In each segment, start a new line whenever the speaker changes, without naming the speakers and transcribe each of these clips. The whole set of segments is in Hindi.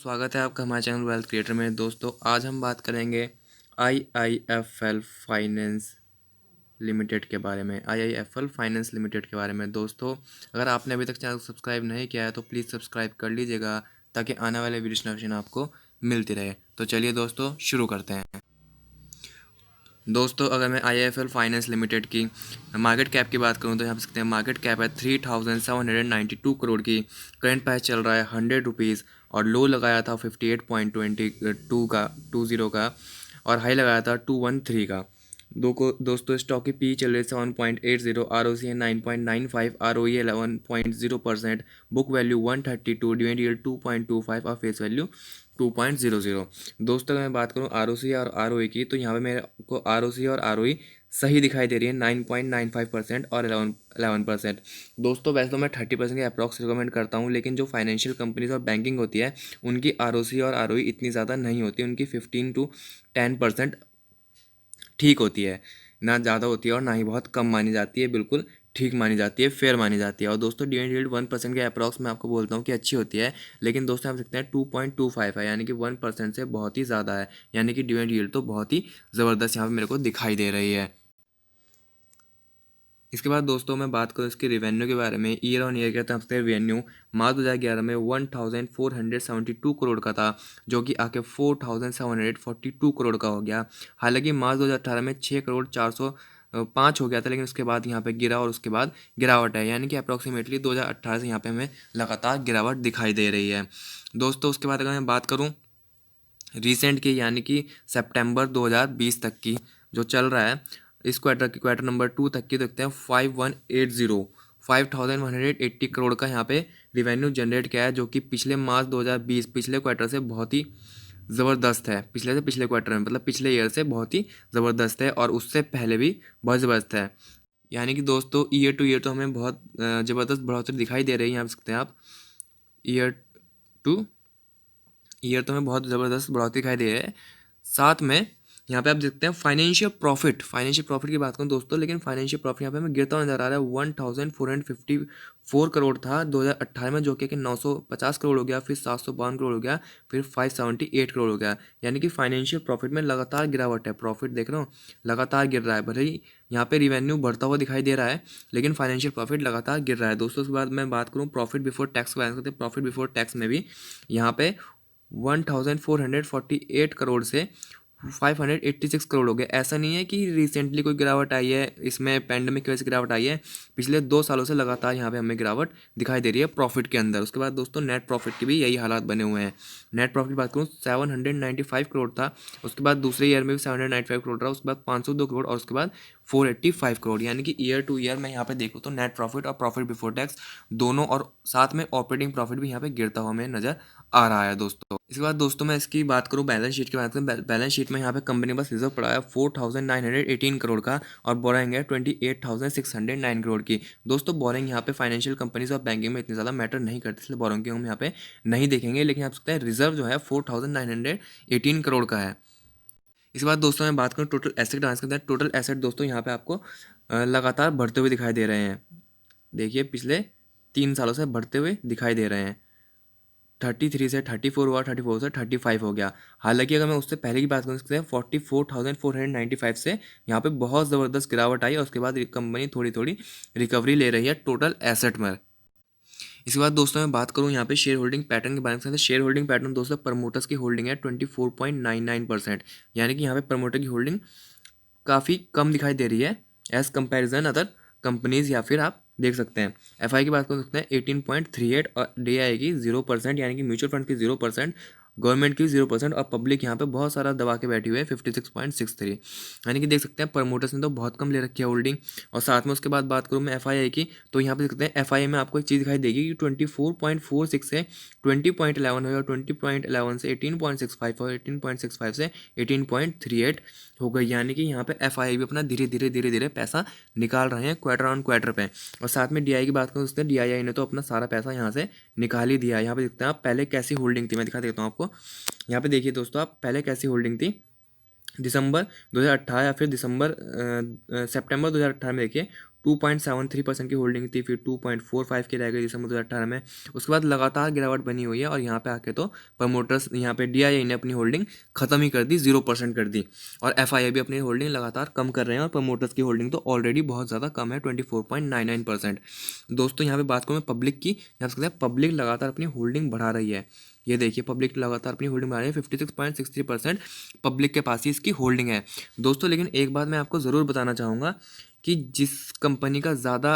स्वागत है आपका हमारे चैनल वेल्थ क्रिएटर में। दोस्तों आज हम बात करेंगे आईआईएफएल फाइनेंस लिमिटेड के बारे में। आईआईएफएल फाइनेंस लिमिटेड के बारे में दोस्तों, अगर आपने अभी तक चैनल को सब्सक्राइब नहीं किया है तो प्लीज़ सब्सक्राइब कर लीजिएगा ताकि आने वाले वीडियो नोटिफिकेशन आपको मिलती रहे। तो चलिए दोस्तों शुरू करते हैं। दोस्तों अगर मैं आईआईएफएल फाइनेंस लिमिटेड की मार्केट कैप की बात करूं तो यहाँ पे सकते हैं मार्केट कैप है 3792 करोड़ की। करंट प्राइस चल रहा है 100 रुपीज़ और लो लगाया था 58.22 का 20 का और हाई लगाया था 213 का। दोस्तों स्टॉक की पी चल रही है 7.80, ROC है 9.95, ROE 11.0%, book value 132, dividend yield 2.25 और फेस वैल्यू 2.00। दोस्तों अगर मैं बात करूं ROC और ROE की तो यहाँ पे मेरे को ROC और ROE सही दिखाई दे रही है 9.95% और 11%। दोस्तों वैसे तो मैं 30% के अप्रॉक्स रिकमेंड करता हूँ, लेकिन जो फाइनेंशियल कंपनीज और बैंकिंग होती है उनकी ROC और ROE इतनी ज़्यादा नहीं होती, उनकी 15 to 10% ठीक होती है, ना ज़्यादा होती है और ना ही बहुत कम मानी जाती है, बिल्कुल ठीक मानी जाती है, फेयर मानी जाती है। और दोस्तों डिविडेंड यील्ड 1% के अप्रॉक्स मैं आपको बोलता हूँ कि अच्छी होती है, लेकिन दोस्तों आप सकते हैं 2.25 है, यानी कि 1% से बहुत ही ज़्यादा है, यानी कि डिविडेंड यील्ड तो बहुत ही ज़बरदस्त यहाँ पर मेरे को दिखाई दे रही है। इसके बाद दोस्तों मैं बात करूँ इसके रेवेन्यू के बारे में। ईयर ऑन ईयर कहते हैं रेवेन्यू मार्च 2011 में 1472 करोड़ का था, जो कि आके 4742 करोड़ का हो गया। हालांकि मार्च 2018 में 6 करोड़ 405 हो गया था, लेकिन उसके बाद यहाँ पे गिरा और उसके बाद गिरावट है, यानी कि अप्रॉक्सीमेटली 2018 से यहाँ पे हमें लगातार गिरावट दिखाई दे रही है। दोस्तों उसके बाद अगर मैं बात करूँ रिसेंट की, यानी कि सितंबर 2020 तक की जो चल रहा है, इस क्वार्टर नंबर 2 तक की देखते हैं 5180 करोड़ का यहाँ पे रिवेन्यू जनरेट किया है, जो कि पिछले मार्च 2020 पिछले क्वार्टर से बहुत ही ज़बरदस्त है। पिछले से पिछले क्वार्टर में मतलब पिछले ईयर से बहुत ही ज़बरदस्त है और उससे पहले भी बहुत ज़बरदस्त है। यानी कि दोस्तों ईयर टू ईयर तो हमें बहुत ज़बरदस्त बढ़ोतरी दिखाई दे रही है। यहाँ पे सकते हैं आप ईयर टू ईयर तो हमें बहुत ज़बरदस्त बढ़ोतरी दिखाई दे रही है। साथ में यहाँ पे आप देखते हैं फाइनेंशियल प्रॉफिट की बात करूँ दोस्तों, लेकिन फाइनेंशियल प्रॉफिट यहाँ पे हमें गिरता हुआ नजर आ रहा है। 1454 करोड़ था 2018 में, जो कि 950 करोड़ हो गया, फिर 752 करोड़ हो गया, फिर 578 करोड़ हो गया। यानी कि फाइनेंशियल प्रॉफिट में लगातार गिरावट है। प्रॉफिट देख रहे हो लगातार गिर रहा है, भले ही यहाँ पे रिवेन्यू बढ़ता हुआ दिखाई दे रहा है, लेकिन फाइनेंशियल प्रॉफिट लगातार गिर रहा है। दोस्तों उसके बाद मैं बात करूँ प्रॉफिट बिफोर टैक्स की बात करते हैं। प्रॉफिट बिफोर टैक्स में भी यहाँ पे 1448 करोड़ से 586 करोड़ हो गए। ऐसा नहीं है कि रिसेंटली कोई गिरावट आई है, इसमें पैंडेमिक की वजह से गिरावट आई है, पिछले 2 सालों से लगातार यहाँ पे हमें गिरावट दिखाई दे रही है प्रॉफिट के अंदर। उसके बाद दोस्तों नेट प्रॉफिट की भी यही हालात बने हुए हैं। नेट प्रॉफिट की बात करूँ 795 करोड़ था, उसके बाद दूसरे ईयर में भी 795 करोड़ रहा, उसके बाद 502 करोड़ और उसके बाद 485 करोड़। यानी कि ईयर टू ईयर मैं यहाँ पे देखूँ तो नेट प्रॉफिट और प्रॉफिट बिफोर टैक्स दोनों और साथ में ऑपरेटिंग प्रॉफिट भी यहाँ पे गिरता हुआ हमें नजर आ रहा है दोस्तों। इसके बाद दोस्तों मैं इसकी बात करूँ बैलेंस शीट की बात करूँ, बैलेंस शीट में यहाँ पे कंपनी के पास रिजर्व पड़ा है 4918 करोड़ का और बोरिंग है 28,609 करोड़ की। दोस्तों बोरिंग यहाँ पे फाइनेंशियल कंपनीज और बैंकिंग में इतनी ज़्यादा मैटर नहीं करती, इसलिए बोरिंग की हम यहाँ पे नहीं देखेंगे, लेकिन आप सकते हैं रिजर्व जो है 4918 करोड़ का है। इसके बाद दोस्तों मैं बात करूँ टोटल एसेट डांस करते हैं। टोटल एसेट दोस्तों यहाँ पे आपको लगातार बढ़ते हुए दिखाई दे रहे हैं। देखिए पिछले 3 सालों से बढ़ते हुए दिखाई दे रहे हैं। 33 से 34 हुआ, 34 से 35 हो गया। हालांकि अगर मैं उससे पहले की बात करूँ सकते हैं 44,495 से यहाँ पे बहुत ज़बरदस्त गिरावट आई और उसके बाद कंपनी थोड़ी थोड़ी रिकवरी ले रही है टोटल एसेट में। इसके बाद दोस्तों मैं बात करूँ यहाँ पे शेयर होल्डिंग पैटर्न के बारे में। शेयर होल्डिंग पैटर्न दोस्तों प्रमोटर्स की होल्डिंग है 24.99%, यानी कि यहाँ पे प्रमोटर की होल्डिंग काफ़ी कम दिखाई दे रही है एज़ कंपेरिजन अदर कंपनीज, या फिर आप देख सकते हैं एफआई की बात कर सकते हैं 18.38 और डीआई की 0%, यानी कि म्यूचुअल फंड की 0%, गवर्नमेंट की 0% और पब्लिक यहाँ पे बहुत सारा दबा के बैठी हुई है 56.63। यानी कि देख सकते हैं प्रमोटर्स ने तो बहुत कम ले रखी है होल्डिंग। और साथ में उसके बाद बात करूँ मैं एफआईआई की, तो यहाँ पे देख सकते हैं एफआईआई में आपको एक चीज़ दिखाई देगी कि 24.46 से 20.11 हो, और 20.11 से 18.65 और 18.65 से 18.38 हो गई। यानी कि यहाँ पे एफआईआई भी अपना धीरे धीरे पैसा निकाल रहे हैं क्वार्टर ऑन क्वार्टर पे। और साथ में डीआई की बात कर सकते हैं, डीआईआई ने तो अपना सारा पैसा यहाँ से निकाल ही दिया है। यहाँ पे देखते हैं आप पहले कैसी होल्डिंग थी, मैं दिखा देता हूँ आपको। यहाँ पे देखिए दोस्तों आप पहले कैसी होल्डिंग थी दिसंबर 2018 या फिर सितंबर 2018 में देखिए 2.73% की होल्डिंग थी, फिर 2.45 की रह गई दिसंबर 2018 में। उसके बाद लगातार गिरावट बनी हुई है और यहाँ पे आके तो प्रमोटर्स, यहाँ पे DII ने अपनी होल्डिंग खत्म ही कर दी, 0% कर दी, और FII भी अपनी होल्डिंग लगातार कम कर रहे हैं, और प्रमोटर्स की होल्डिंग तो ऑलरेडी बहुत ज़्यादा कम है, 24.99%। दोस्तों यहाँ पे बात करूँ मैं पब्लिक की, यहाँ सकते हैं पब्लिक लगातार अपनी होल्डिंग बढ़ा रही है। ये देखिए पब्लिक लगातार अपनी होल्डिंग बढ़ा रही है, 56.63% पब्लिक के पास ही इसकी होल्डिंग है दोस्तों। लेकिन एक बात मैं आपको ज़रूर बताना चाहूँगा कि जिस कंपनी का ज़्यादा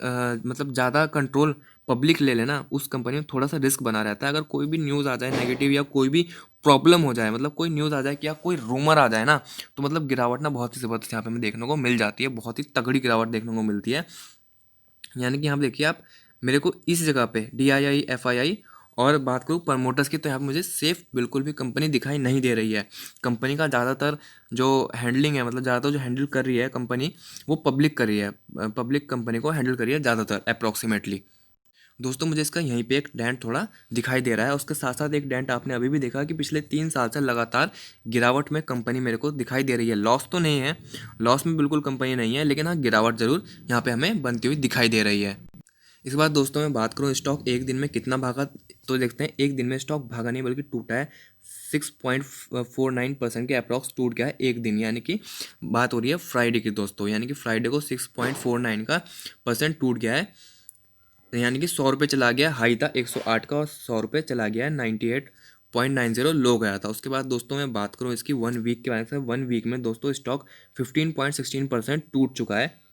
मतलब ज़्यादा कंट्रोल पब्लिक ले लेना, उस कंपनी में थोड़ा सा रिस्क बना रहता है। अगर कोई भी न्यूज़ आ जाए नेगेटिव, या कोई भी प्रॉब्लम हो जाए, मतलब कोई न्यूज़ आ जाए कि या कोई रूमर आ जाए ना, तो मतलब गिरावट ना बहुत ही ज़बरदस्त यहाँ पे हमें देखने को मिल जाती है, बहुत ही तगड़ी गिरावट देखने को मिलती है। यानी कि यहाँ पे देखिए आप, मेरे को इस जगह पे DII, FII और बात करूँ प्रमोटर्स की, तो यहाँ पे मुझे सेफ बिल्कुल भी कंपनी दिखाई नहीं दे रही है। कंपनी का ज़्यादातर जो हैंडलिंग है, मतलब ज़्यादातर जो हैंडल कर रही है कंपनी, वो पब्लिक कर रही है, पब्लिक कंपनी को हैंडल कर रही है ज़्यादातर अप्रॉक्सीमेटली। दोस्तों मुझे इसका यहीं पे एक डेंट थोड़ा दिखाई दे रहा है, उसके साथ साथ एक डेंट आपने अभी भी देखा कि पिछले 3 साल से लगातार गिरावट में कंपनी मेरे को दिखाई दे रही है। लॉस तो नहीं है, लॉस में बिल्कुल कंपनी नहीं है, लेकिन हाँ गिरावट ज़रूर यहाँ पे हमें बनती हुई दिखाई दे रही है। इसके बाद दोस्तों मैं बात करूँ स्टॉक एक दिन में कितना भागा, तो देखते हैं एक दिन में स्टॉक भागा नहीं बल्कि टूटा है। 6.49% के अप्रॉक्स टूट गया है एक दिन, यानी कि बात हो रही है फ्राइडे की दोस्तों, यानी कि फ्राइडे को 6.49 का परसेंट टूट गया है, यानी कि 100 रुपये चला गया, हाई था 108 का, और 100 रुपये चला गया है, 98.90 लो गया था। उसके बाद दोस्तों मैं बात करूँ इसकी 1 वीक के बारे में, 1 वीक में दोस्तों स्टॉक 15.16% टूट चुका है।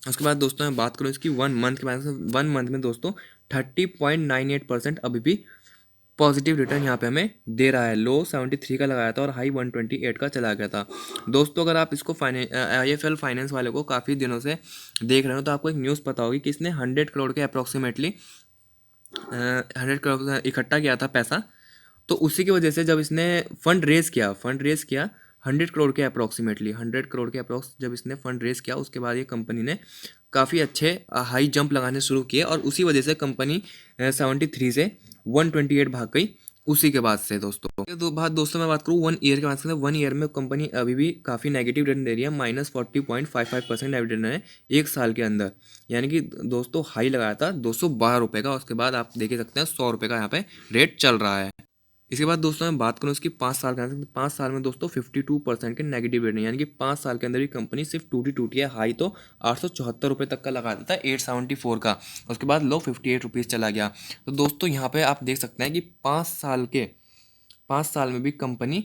उसके बाद दोस्तों मैं बात करूँ इसकी 1 मंथ के बारे में, 1 मंथ में दोस्तों 30.98% अभी भी पॉजिटिव रिटर्न यहाँ पे हमें दे रहा है। लो 73 का लगाया था और हाई 128 का चला गया था। दोस्तों अगर आप इसको IIFL फाइनेंस वाले को काफ़ी दिनों से देख रहे हो, तो आपको एक न्यूज़ पता होगी कि इसने 100 करोड़ के अप्रॉक्सीमेटली 100 करोड़ इकट्ठा किया था पैसा। तो उसी की वजह से जब इसने फंड रेज किया 100 करोड़ के अप्रॉक्सीमेटली, 100 करोड़ के अप्रॉक्स जब इसने फंड रेज किया, उसके बाद ये कंपनी ने काफ़ी अच्छे हाई जंप लगाने शुरू किए, और उसी वजह से कंपनी 73 से 128 भाग गई उसी के बाद से दोस्तों। दोस्तों मैं बात करूँ 1 ईयर के बाद से, 1 ईयर में कंपनी अभी भी काफ़ी नेगेटिव रिटर्न दे रही है, -40.55% रिटर्न है एक साल के अंदर। यानी कि दोस्तों हाई लगाया था 212 रुपये का, उसके बाद आप देख सकते हैं 100 रुपये का यहाँ पे रेट चल रहा है। इसके बाद दोस्तों मैं बात करूँ इसकी 5 साल का, 5 साल में दोस्तों 52% के नेगेटिव रेटिंग, यानी कि 5 साल के अंदर ही कंपनी सिर्फ टूटी है। हाई तो 874 रुपये तक का लगा देता है, 874 का, उसके बाद लो 58 रुपीज़ चला गया। तो दोस्तों यहाँ पे आप देख सकते हैं कि 5 साल में भी कंपनी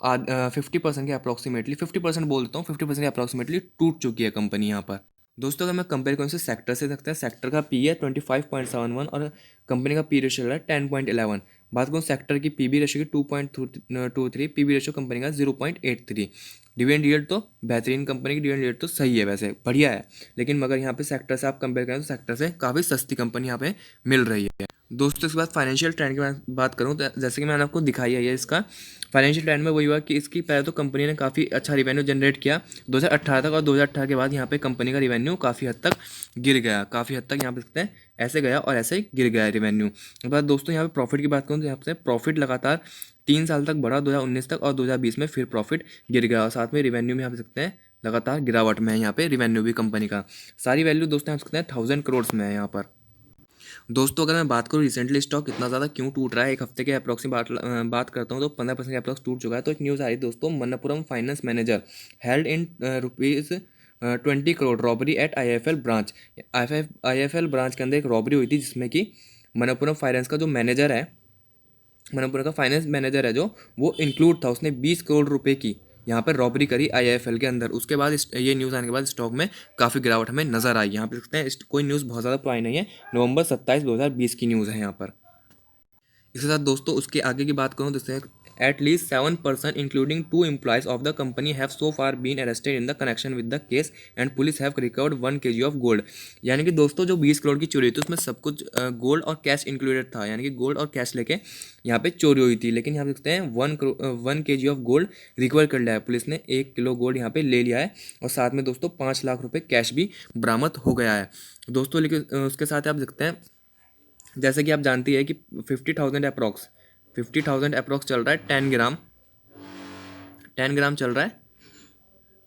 50% के अप्रॉक्सीमेटली, 50% बोलता हूँ, 50% के अप्रॉक्सीमेटली टूट चुकी है कंपनी यहाँ पर। दोस्तों अगर मैं कंपेयर करूँ इसे सेक्टर से, सकते हैं सेक्टर का पी है 25.71 और कंपनी का पी रेशियो है 10.11। बात करूँ सेक्टर की पी बी रेशियो की 2.23, पी बी रेशियो कंपनी का 0.83। डिविडेंड यील्ड तो बेहतरीन, कंपनी की डिविडेंड यील्ड तो सही है, वैसे बढ़िया है, लेकिन मगर यहाँ पे सेक्टर से आप कंपेयर करें तो सेक्टर से काफ़ी सस्ती कंपनी यहाँ पे मिल रही है। दोस्तों इसके बाद फाइनेंशियल ट्रेंड की बात करूँ तो जैसे कि मैंने आपको दिखाई है, ये इसका फाइनेंशियल ट्रेंड में वही हुआ कि इसकी पहले तो कंपनी ने काफ़ी अच्छा रिवेन्यू जनरेट किया 2018 तक, और 2018 के बाद यहाँ पे कंपनी का रिवेन्यू काफ़ी हद तक गिर गया, काफ़ी हद तक यहाँ पे सकते हैं ऐसे गया और ऐसे ही गिर गया रिवेन्यू। उसके बाद दोस्तों यहाँ पे प्रॉफिट की बात करूँ तो यहाँ पे प्रॉफिट लगातार 3 साल तक बढ़ा, 2019 तक, और 2020 में फिर प्रॉफिट गिर गया, और साथ में रिवेन्यू में यहाँ पे सकते हैं लगातार गिरावट में है यहाँ पे रिवेन्यू भी कंपनी का। सारी वैल्यू दोस्तों यहाँ सकते हैं 1000 करोड़ में है यहाँ पर। दोस्तों अगर मैं बात करूँ रिसेंटली स्टॉक इतना ज़्यादा क्यों टूट रहा है, एक हफ्ते के अप्रॉक्सी बात करता हूँ तो 15% के अप्रॉक्स टूट चुका है। तो एक न्यूज़ आ रही है दोस्तों, Manappuram finance manager held in rupees 20 crore robbery at IIFL branch. IIFL branch के अंदर एक रॉबरी हुई थी, जिसमें कि मनप्पुरम फाइनेंस का जो मैनेजर है, मनप्पुरम का फाइनेंस मैनेजर है जो, वो इंक्लूड था, उसने 20 करोड़ रुपए की यहाँ पर रॉबरी करी IIFL के अंदर। उसके बाद ये न्यूज़ आने के बाद स्टॉक में काफ़ी गिरावट हमें नजर आई। यहाँ पे देखते हैं कोई न्यूज़ बहुत ज़्यादा पुरानी नहीं है, नवंबर 27 2020 की न्यूज़ है यहाँ पर। इसके साथ दोस्तों उसके आगे की बात करूँ तो जैसे at least 7% including 2 employees of the company have so far been arrested in the connection with the case and police have recovered 1 kg of gold. यानी कि दोस्तों जो 20 करोड़ की चोरी थी उसमें सब कुछ गोल्ड और कैश इंक्लूडेड था, यानी कि गोल्ड और कैश लेके यहाँ पे चोरी हुई थी। लेकिन यहाँ पे देखते हैं 1 kg ऑफ गोल्ड रिकवर कर लिया है पुलिस ने, 1 किलो गोल्ड यहाँ पे ले लिया है, और साथ में दोस्तों 5 लाख रुपये कैश भी बरामद हो गया है दोस्तों। लेकिन उसके साथ आप देखते हैं जैसे कि आप जानती है कि 50,000 अप्रॉक्स चल रहा है 10 ग्राम चल रहा है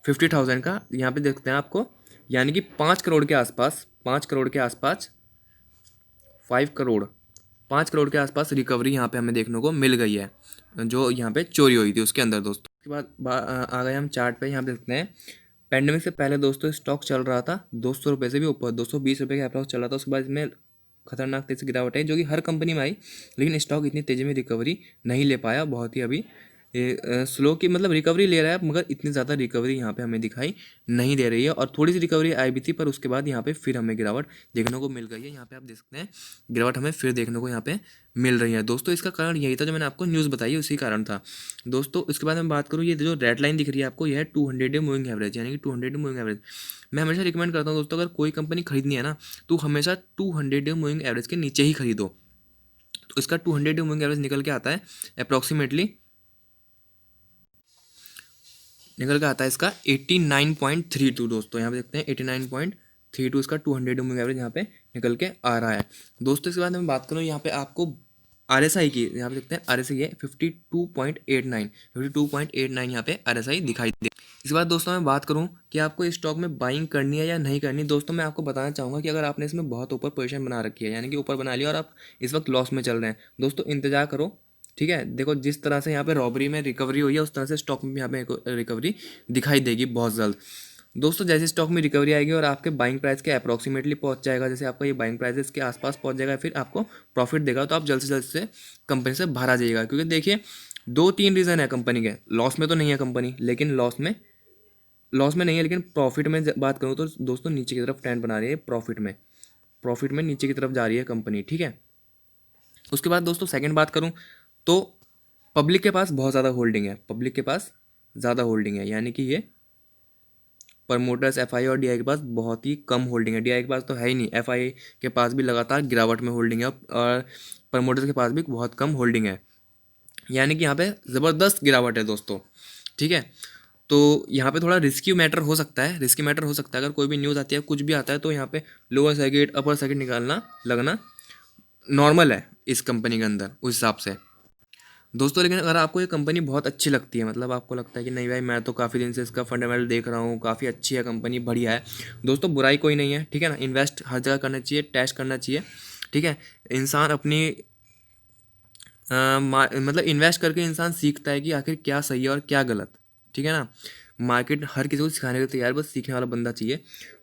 50,000 का। यहाँ पे देखते हैं आपको यानी कि 5 करोड़ के आसपास, 5 करोड़ के आसपास, 5 करोड़, 5 करोड़ के आसपास रिकवरी यहाँ पे हमें देखने को मिल गई है, जो यहाँ पे चोरी हुई थी उसके अंदर दोस्तों। उसके बाद आ गए हम चार्ट पे, यहाँ पे देखते हैं पेंडेमिक से पहले दोस्तों स्टॉक चल रहा था 200 रुपये से भी ऊपर, 220 रुपये के अप्रॉक्स चल रहा था। उसके बाद इसमें खतरनाक तेजी से गिरावट आई, जो कि हर कंपनी में आई, लेकिन स्टॉक इतनी तेज़ी में रिकवरी नहीं ले पाया, बहुत ही अभी स्लो की मतलब रिकवरी ले रहा है, मगर इतनी ज़्यादा रिकवरी यहाँ पे हमें दिखाई नहीं दे रही है। और थोड़ी सी रिकवरी आई भी थी, पर उसके बाद यहाँ पे फिर हमें गिरावट देखने को मिल गई है। यहाँ पे आप देख सकते हैं गिरावट हमें फिर देखने को यहाँ पे मिल रही है दोस्तों। इसका कारण यही था जो मैंने आपको न्यूज़ बताई, उसी कारण था दोस्तों। इसके बाद मैं बात करूँ, ये जो रेड लाइन दिख रही है आपको, यह है 200 डे मूविंग एवरेज, यानी कि 200 डे मूविंग एवरेज। मैं हमेशा रिकमेंड करता हूँ दोस्तों, अगर कोई कंपनी खरीदनी है ना, तो हमेशा 200 डे मूविंग एवरेज के नीचे ही खरीदो। तो इसका 200 डे मूविंग एवरेज निकल के आता है अप्रॉक्सीमेटली, निकल के आता है इसका 89.32 दोस्तों। यहाँ पे देखते हैं 89.32 इसका 200 मूविंग एवरेज यहाँ पे निकल के आ रहा है दोस्तों। इसके बाद मैं बात करूँ यहाँ पे आपको RSI की, यहाँ पे देखते हैं RSI है 52.89, 52.89 यहाँ पे RSI दिखाई दे। इसके बाद दोस्तों मैं बात करूँ कि आपको इस स्टॉक में बाइंग करनी है या नहीं करनी, दोस्तों मैं आपको बताना चाहूँगा कि अगर आपने इसमें बहुत ऊपर पोजीशन बना रखी है, यानी कि ऊपर बना लिया और आप इस वक्त लॉस में चल रहे हैं, दोस्तों इंतजार करो, ठीक है। देखो जिस तरह से यहाँ पे रॉबरी में रिकवरी हुई है, उस तरह से स्टॉक में भी यहाँ पे रिकवरी दिखाई देगी बहुत जल्द दोस्तों। जैसे स्टॉक में रिकवरी आएगी और आपके बाइंग प्राइस के अप्रॉक्सीमेटली पहुंच जाएगा, जैसे आपका ये बाइंग प्राइस इसके आसपास पहुंच जाएगा, फिर आपको प्रॉफिट देगा, तो आप जल्द से जल्द से कंपनी से बाहर आ जाइएगा। क्योंकि देखिए 2-3 रीज़न है कंपनी के, लॉस में तो नहीं है कंपनी, लेकिन लॉस में नहीं है, लेकिन प्रॉफिट में बात करूँ तो दोस्तों नीचे की तरफ ट्रेंड बना रही है, प्रॉफिट में नीचे की तरफ जा रही है कंपनी, ठीक है। उसके बाद दोस्तों सेकंड बात करूँ तो पब्लिक के पास बहुत ज़्यादा होल्डिंग है, पब्लिक के पास ज़्यादा होल्डिंग है, यानी कि ये प्रमोटर्स FI और DI के पास बहुत ही कम होल्डिंग है। DI के पास तो है ही नहीं, FI के पास भी लगातार गिरावट में होल्डिंग है, और प्रमोटर्स के पास भी बहुत कम होल्डिंग है, यानी कि यहाँ पे ज़बरदस्त गिरावट है दोस्तों, ठीक है। तो यहाँ पे थोड़ा रिस्की मैटर हो सकता है, अगर कोई भी न्यूज़ आती है, कुछ भी आता है, तो यहाँ पे लोअर सर्किट अपर सर्किट निकालना लगना नॉर्मल है इस कंपनी के अंदर उस हिसाब से दोस्तों। लेकिन अगर आपको ये कंपनी बहुत अच्छी लगती है, मतलब आपको लगता है कि नहीं भाई मैं तो काफ़ी दिन से इसका फंडामेंटल देख रहा हूँ, काफ़ी अच्छी है कंपनी, बढ़िया है दोस्तों, बुराई कोई नहीं है, ठीक है ना। इन्वेस्ट हर जगह करना चाहिए, टेस्ट करना चाहिए, ठीक है। इंसान अपनी मतलब इन्वेस्ट करके इंसान सीखता है कि आखिर क्या सही है और क्या गलत, ठीक है ना। मार्केट हर किसी को सिखाने के लिए तैयार, बस सीखने वाला बंदा चाहिए।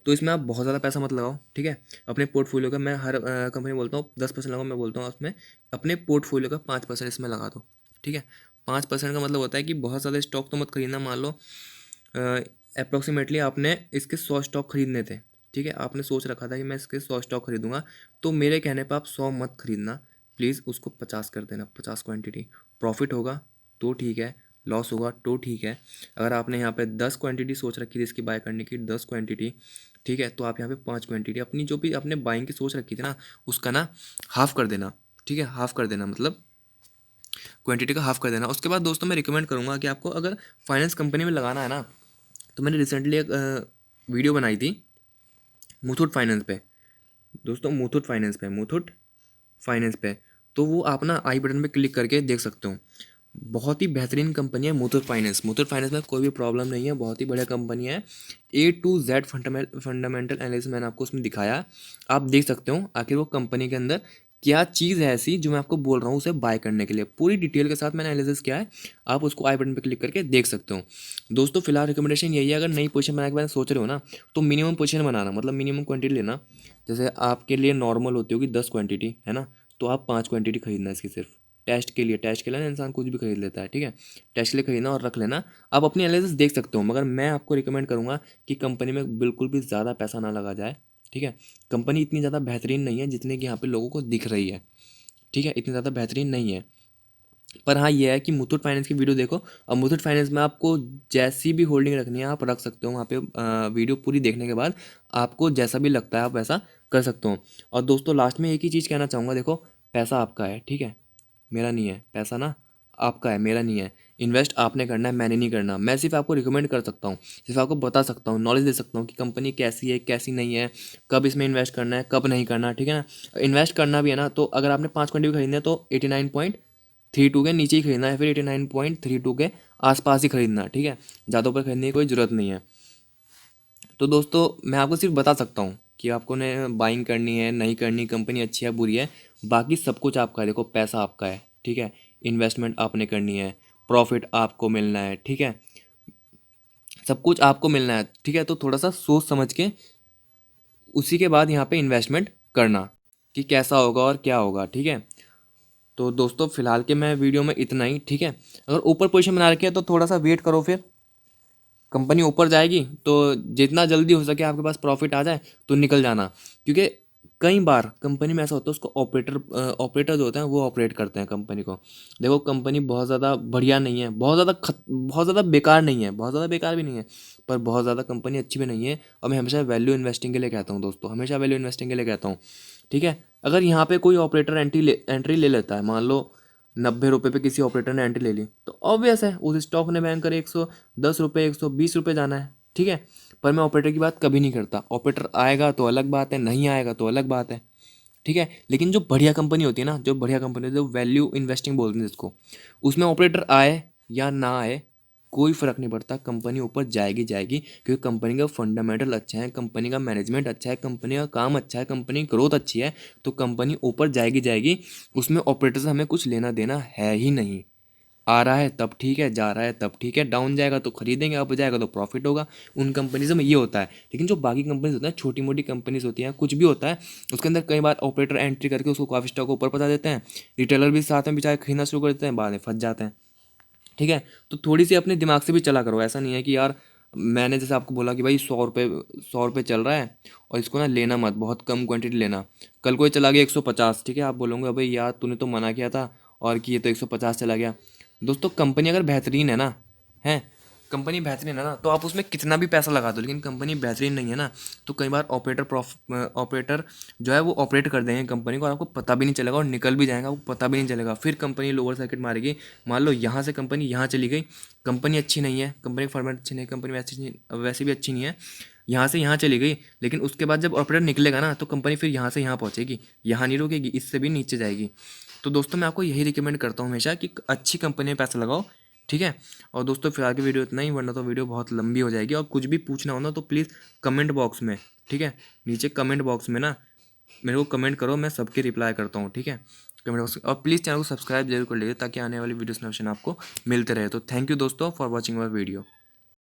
तो इसमें आप बहुत ज़्यादा पैसा मत लगाओ, ठीक है। अपने पोर्टफोलियो का, मैं हर कंपनी बोलता हूँ 10% लगाओ, मैं बोलता हूँ उसमें अपने पोर्टफोलियो का 5% इसमें लगा दो, ठीक है। 5% का मतलब होता है कि बहुत ज़्यादा स्टॉक तो मत खरीदना। मान लो अप्रॉक्सीमेटली आपने इसके 100 स्टॉक खरीदने थे, ठीक है, आपने सोच रखा था कि मैं इसके 100 स्टॉक खरीदूंगा, तो मेरे कहने पर आप 100 मत खरीदना, प्लीज़ उसको 50 कर देना, 50 क्वांटिटी। प्रॉफिट होगा तो ठीक है, लॉस होगा तो ठीक है। अगर आपने यहाँ पे 10 क्वांटिटी सोच रखी थी इसकी बाय करने की, 10 क्वांटिटी, ठीक है, तो आप यहाँ पे 5 क्वांटिटी अपनी जो भी आपने बाइंग की सोच रखी थी ना, उसका ना हाफ कर देना, ठीक है, हाफ कर देना, मतलब क्वांटिटी का हाफ कर देना। उसके बाद दोस्तों मैं रिकमेंड करूँगा कि आपको अगर फाइनेंस कंपनी में लगाना है ना, तो मैंने रिसेंटली एक वीडियो बनाई थी मुथूट फाइनेंस पे दोस्तों, मुथूट फाइनेंस पे, तो वो आप ना आई बटन पे क्लिक करके देख सकते हो। बहुत ही बेहतरीन कंपनी है मुथूट फाइनेंस में कोई भी प्रॉब्लम नहीं है, बहुत ही बढ़िया कंपनी है। A to Z fundamental analysis मैंने आपको उसमें दिखाया, आप देख सकते हो आखिर वो कंपनी के अंदर क्या चीज़ है ऐसी जो मैं आपको बोल रहा हूँ उसे बाय करने के लिए, पूरी डिटेल के साथ मैंने एनालिसिस किया है। आप उसको आई बटन पे क्लिक करके देख सकते हो दोस्तों। फिलहाल रिकमेंडेशन यही है, अगर नई पोजीशन बनाने के बारे में सोच रहे हो ना, तो मिनिमम पोजीशन बनाना, मतलब मिनिमम क्वांटिटी लेना। जैसे आपके लिए नॉर्मल होती होगी 10 क्वांटिटी, है ना, तो आप 5 क्वांटिटी खरीदना इसकी, सिर्फ टेस्ट के लिए ना इंसान कुछ भी खरीद लेता है, ठीक है। टेस्ट के लिए खरीदना और रख लेना, आप अपनी एनालिसिस देख सकते हो। मगर मैं आपको रिकमेंड करूँगा कि कंपनी में बिल्कुल भी ज़्यादा पैसा ना लगा जाए, ठीक है। कंपनी इतनी ज़्यादा बेहतरीन नहीं है जितने कि यहाँ पे लोगों को दिख रही है, ठीक है, इतनी ज़्यादा बेहतरीन नहीं है। पर हाँ ये है कि मुथूट फाइनेंस की वीडियो देखो, और मुथूट फाइनेंस में आपको जैसी भी होल्डिंग रखनी है आप रख सकते हो वहाँ पे। वीडियो पूरी देखने के बाद आपको जैसा भी लगता है आप वैसा कर सकते हो। और दोस्तों लास्ट में एक ही चीज़ कहना चाहूँगा, देखो पैसा आपका है, ठीक है, मेरा नहीं है, पैसा ना आपका है, मेरा नहीं है। इन्वेस्ट आपने करना है, मैंने नहीं करना। मैं सिर्फ आपको रिकमेंड कर सकता हूँ, सिर्फ आपको बता सकता हूँ, नॉलेज दे सकता हूँ कि कंपनी कैसी है कैसी नहीं है, कब इसमें इन्वेस्ट करना है कब नहीं करना, ठीक है ना। इन्वेस्ट करना भी है ना, तो अगर आपने 5 क्वांटिटी खरीदना है तो 89.32 के नीचे ही खरीदना है, फिर 89.32 के आसपास ही खरीदना, ठीक है, ज़्यादा ऊपर खरीदने की कोई ज़रूरत नहीं है। तो दोस्तों मैं आपको सिर्फ बता सकता हूँ कि आपको ने बाइंग करनी है नहीं करनी, कंपनी अच्छी है बुरी है, बाकी सब कुछ आपका है। देखो पैसा आपका है, ठीक है, इन्वेस्टमेंट आपने करनी है, प्रॉफिट आपको मिलना है, ठीक है, सब कुछ आपको मिलना है, ठीक है। तो थोड़ा सा सोच समझ के उसी के बाद यहाँ पे इन्वेस्टमेंट करना कि कैसा होगा और क्या होगा, ठीक है। तो दोस्तों फिलहाल के मैं वीडियो में इतना ही, ठीक है। अगर ऊपर पोजीशन बना रखी है तो थोड़ा सा वेट करो, फिर कंपनी ऊपर जाएगी तो जितना जल्दी हो सके आपके पास प्रॉफिट आ जाए तो निकल जाना, क्योंकि कई बार कंपनी में ऐसा होता है उसको ऑपरेटर जो होते हैं वो ऑपरेट करते हैं कंपनी को। देखो कंपनी बहुत ज़्यादा बढ़िया नहीं है, बहुत ज़्यादा बेकार नहीं है, बहुत ज़्यादा बेकार भी नहीं है, पर बहुत ज़्यादा कंपनी अच्छी भी नहीं है। और मैं हमेशा वैल्यू इन्वेस्टिंग के लिए कहता हूँ दोस्तों, हमेशा वैल्यू इन्वेस्टिंग के लिए कहता हूँ, ठीक है। अगर यहाँ पे कोई ऑपरेटर एंट्री ले लेता है, मान लो 90 रुपये पे किसी ऑपरेटर ने एंट्री ले ली, तो ऑब्वियस है उस स्टॉक ने बैंक करे 110 रुपये 120 रुपये जाना है, ठीक है। पर मैं ऑपरेटर की बात कभी नहीं करता, ऑपरेटर आएगा तो अलग बात है, नहीं आएगा तो अलग बात है, ठीक है। लेकिन जो बढ़िया कंपनी होती है ना, जो बढ़िया कंपनी होती है, जो वैल्यू इन्वेस्टिंग बोलते हैं जिसको, उसमें ऑपरेटर आए या ना आए कोई फ़र्क नहीं पड़ता, कंपनी ऊपर जाएगी जाएगी, क्योंकि कंपनी का फंडामेंटल अच्छा है, कंपनी का मैनेजमेंट अच्छा है, कंपनी का काम अच्छा है, कंपनी की ग्रोथ अच्छी है, तो कंपनी ऊपर जाएगी जाएगी। उसमें ऑपरेटर से हमें कुछ लेना देना है ही नहीं। आ रहा है तब ठीक है, जा रहा है तब ठीक है, डाउन जाएगा तो खरीदेंगे, अप जाएगा तो प्रॉफिट होगा। उन कंपनीज में ये होता है। लेकिन जो बाकी कंपनीज होती हैं, छोटी मोटी कंपनीज होती हैं, कुछ भी होता है, उसके अंदर कई बार ऑपरेटर एंट्री करके उसको काफ़ी स्टॉक ऊपर पहुंचा देते हैं, रिटेलर भी साथ में बेचारे खरीदना शुरू कर देते हैं, बाद में फंस जाते हैं, ठीक है। तो थोड़ी सी अपने दिमाग से भी चला करो, ऐसा नहीं है कि यार मैंने जैसे आपको बोला कि भाई 100 रुपये चल रहा है और इसको ना लेना मत, बहुत कम क्वांटिटी लेना। कल कोई चला गया 150, ठीक है, आप बोलोगे भाई यार तूने तो मना किया था और कि ये तो 150 चला गया। दोस्तों कंपनी अगर बेहतरीन है ना, है कंपनी बेहतरीन है ना, तो आप उसमें कितना भी पैसा लगा दो, लेकिन कंपनी बेहतरीन नहीं है ना, तो कई बार ऑपरेटर जो है वो ऑपरेट कर देंगे कंपनी को और आपको पता भी नहीं चलेगा, और निकल भी जाएगा, आपको पता भी नहीं चलेगा। फिर कंपनी लोअर सर्किट मारेगी, मान लो यहाँ से कंपनी यहाँ चली गई, कंपनी अच्छी नहीं है, कंपनी का फॉर्मेट अच्छी नहीं है, कंपनी वैसे भी अच्छी नहीं है, यहाँ से यहाँ चली गई, लेकिन उसके बाद जब ऑपरेटर निकलेगा ना तो कंपनी फिर यहाँ से यहाँ पहुँचेगी, यहाँ नहीं रुकेगी, इससे भी नीचे जाएगी। तो दोस्तों मैं आपको यही रिकमेंड करता हूँ हमेशा कि अच्छी कंपनी में पैसा लगाओ, ठीक है। और दोस्तों फिलहाल की वीडियो इतना ही, वरना तो वीडियो बहुत लंबी हो जाएगी। और कुछ भी पूछना हो ना तो प्लीज़ कमेंट बॉक्स में, ठीक है, नीचे कमेंट बॉक्स में ना मेरे को कमेंट करो, मैं सबके रिप्लाई करता हूँ, ठीक है। कमेंट बॉक्स, और प्लीज़ चैनल को सब्सक्राइब जरूर कर लीजिए ताकि आने वाली वीडियोस नोटिफिकेशन आपको मिलते रहे। तो थैंक यू दोस्तों फॉर वॉचिंग अवर वीडियो।